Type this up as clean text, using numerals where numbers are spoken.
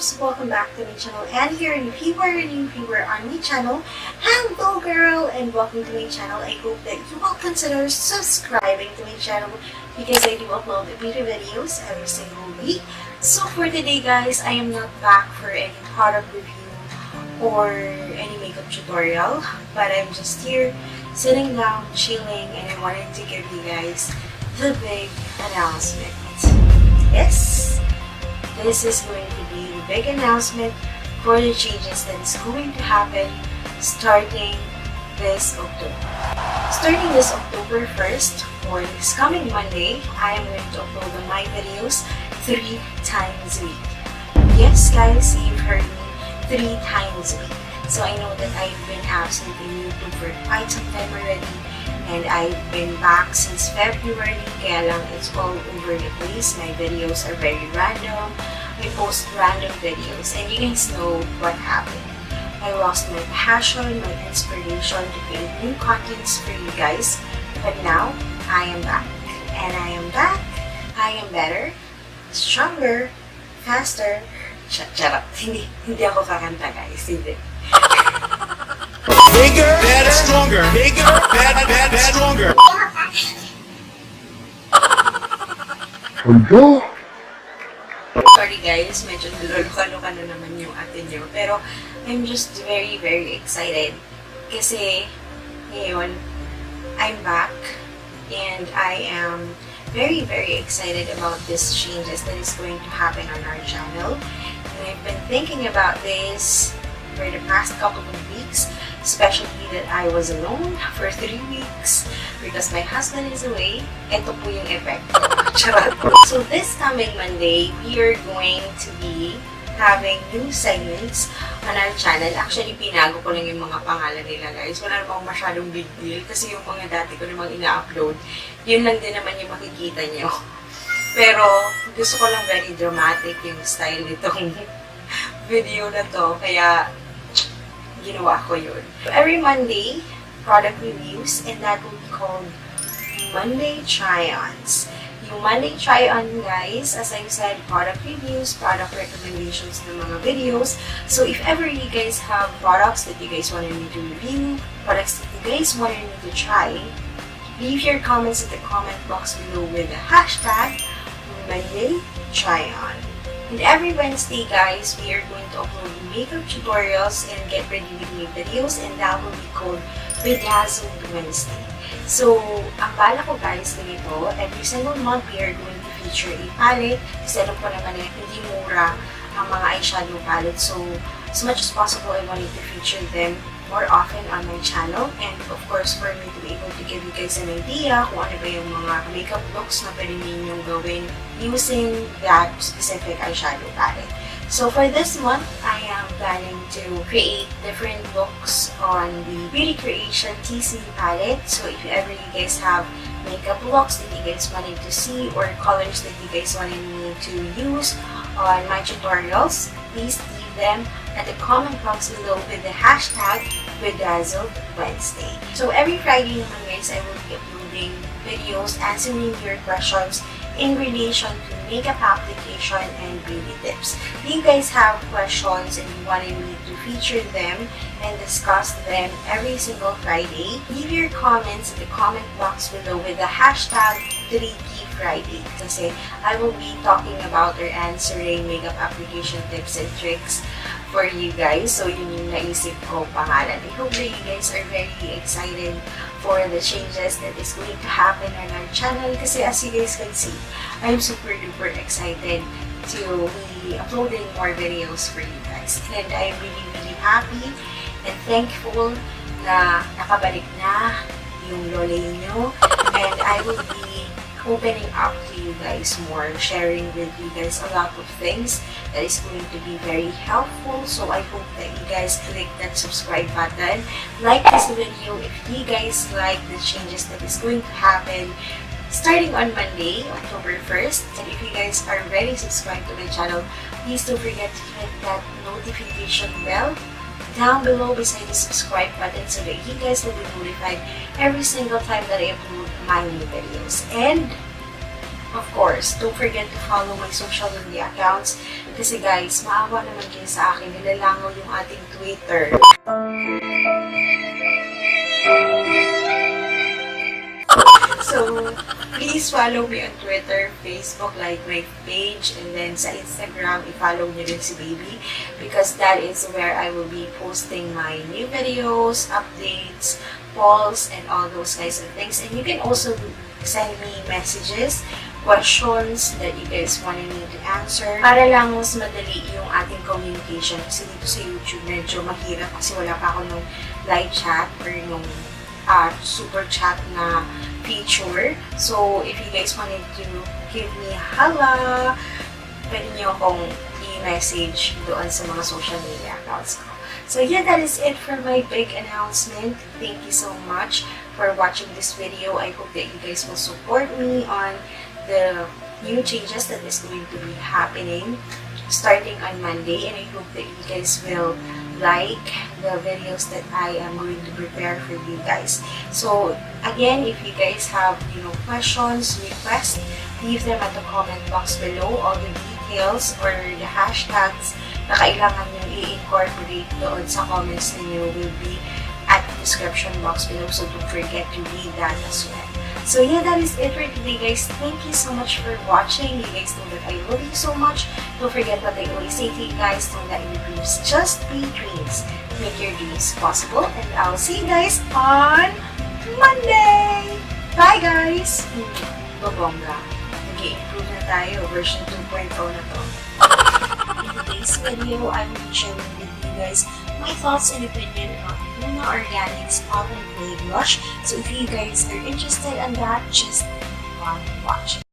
loves! Welcome back to my channel, and here if you are a new viewer on my channel, hello girl and welcome to my channel. I hope that you will consider subscribing to my channel because I do upload beauty videos every single week. So for today guys, I am not back for any product review or any makeup tutorial, but I'm just here sitting down, chilling, and I wanted to give you guys the big announcement. Yes! This is going to be the big announcement for the changes that is going to happen starting this October. Starting this October 1st, or this coming Monday, I am going to upload my videos 3 times a week. Yes guys, you've heard me, 3 times a week. So I know that I've been absent in YouTube for quite some time already, and I've been back since February, kaya lang it's all over the place. My videos are very random. I post random videos, and you guys know what happened. I lost my passion, my inspiration to create new contents for you guys. But now, I am back. And I am back. I am better, stronger, faster. Charot. Hindi ako kakanta guys. Hindi. Bigger, better, stronger. Bigger, better, stronger. Sorry guys, medyo naluluka-luka na naman yung atin nyo. Pero, I'm just very, very excited. Kasi, ngayon, I'm back. And I am very, very excited about these changes that is going to happen on our channel. And I've been thinking about this for the past couple of weeks, especially that I was alone for 3 weeks because my husband is away. Ito po yung effect ko. Charot. So this coming Monday, we are going to be having new segments on our channel. Actually, pinago ko lang yung mga pangalan nila guys. Wala namang masyadong big deal kasi yung mga dati ko namang ina-upload, yun lang din naman yung makikita nyo. Pero gusto ko lang very dramatic yung style nitong video na to, kaya ginawa ko yun. Every Monday, product reviews, and that will be called Monday Try-Ons. Yung Monday Try-On guys, as I said, product reviews, product recommendations ng mga videos. So if ever you guys have products that you guys wanted me to review, products that you guys wanted me to try, leave your comments in the comment box below with the hashtag Monday Try-On. And every Wednesday, guys, we are going to upload makeup tutorials and get ready with me videos, and that will be called Bedazzled Wednesday. So, ang bala ko guys ganito, every single month we are going to feature a palette. Kasi alam ko naman na hindi mura ang mga eyeshadow palette. So, as much as possible, I wanted to feature them more often on my channel, and of course for me to be able to give you guys an idea kung ano ba yung mga makeup looks na pwede ninyong gawin using that specific eyeshadow palette. So for this month, I am planning to create different looks on the Beauty Creation Tease palette. So if ever you guys have makeup looks that you guys wanted to see or colors that you guys wanted me to use on my tutorials, please leave them at the comment box below with the hashtag Bedazzled Wednesday. So every Friday naman guys, I will be uploading videos answering your questions in relation to makeup application and beauty tips. If you guys have questions and you wanted me to feature them and discuss them every single Friday, leave your comments in the comment box below with the hashtag 3Friday kasi I will be talking about or answering makeup application tips and tricks for you guys. So yun yung naisip ko pangalan. I hope that you guys are very excited for the changes that is going to happen on our channel kasi as you guys can see, I'm super duper excited to be uploading more videos for you guys. And I'm really, really happy and thankful na nakabalik na yung lolay nyo, and I will be opening up to you guys more, sharing with you guys a lot of things that is going to be very helpful. So I hope that you guys click that subscribe button, like this video if you guys like the changes that is going to happen starting on Monday, October 1st. And if you guys are already subscribed to my channel, please don't forget to hit that notification bell down below beside the subscribe button so that you guys will be notified every single time that I upload my new videos. And of course, don't forget to follow my social media accounts. Kasi guys, maawa naman kayo sa akin. Nilalangaw yung ating Twitter. So, please follow me on Twitter, Facebook, like my page, and then sa Instagram, i-follow nyo din si Baby because that is where I will be posting my new videos, updates, polls, and all those kinds of things. And you can also send me messages, questions that you guys wanted me to answer para lang mas madali yung ating communication kasi dito sa YouTube medyo mahirap kasi wala pa ako nung live chat or nung super chat na feature. So, if you guys wanted to give me a hala, pwede nyo akong i-message doon sa mga social media accounts ko. So, yeah, that is it for my big announcement. Thank you so much for watching this video. I hope that you guys will support me on the new changes that is going to be happening starting on Monday. And I hope that you guys will like the videos that I am going to prepare for you guys. So again, if you guys have questions, requests, leave them at the comment box below. All the details or the hashtags na kailangan nyo i-incorporate doon sa comments ninyo will be at the description box below. So don't forget to read that as well. So yeah, that is it for today, guys. Thank you so much for watching. You guys know that I love you so much. Don't forget what I always say to you guys. Don't let your dreams just be dreams. Make your dreams possible. And I'll see you guys on Monday! Bye, guys! Babongga. Nag-i-improve na tayo. Version 2.0 na to. In today's video, I will be sharing with you guys my thoughts and opinion on Luna Organics Pollen Clay Blush. So if you guys are interested in that, just watch.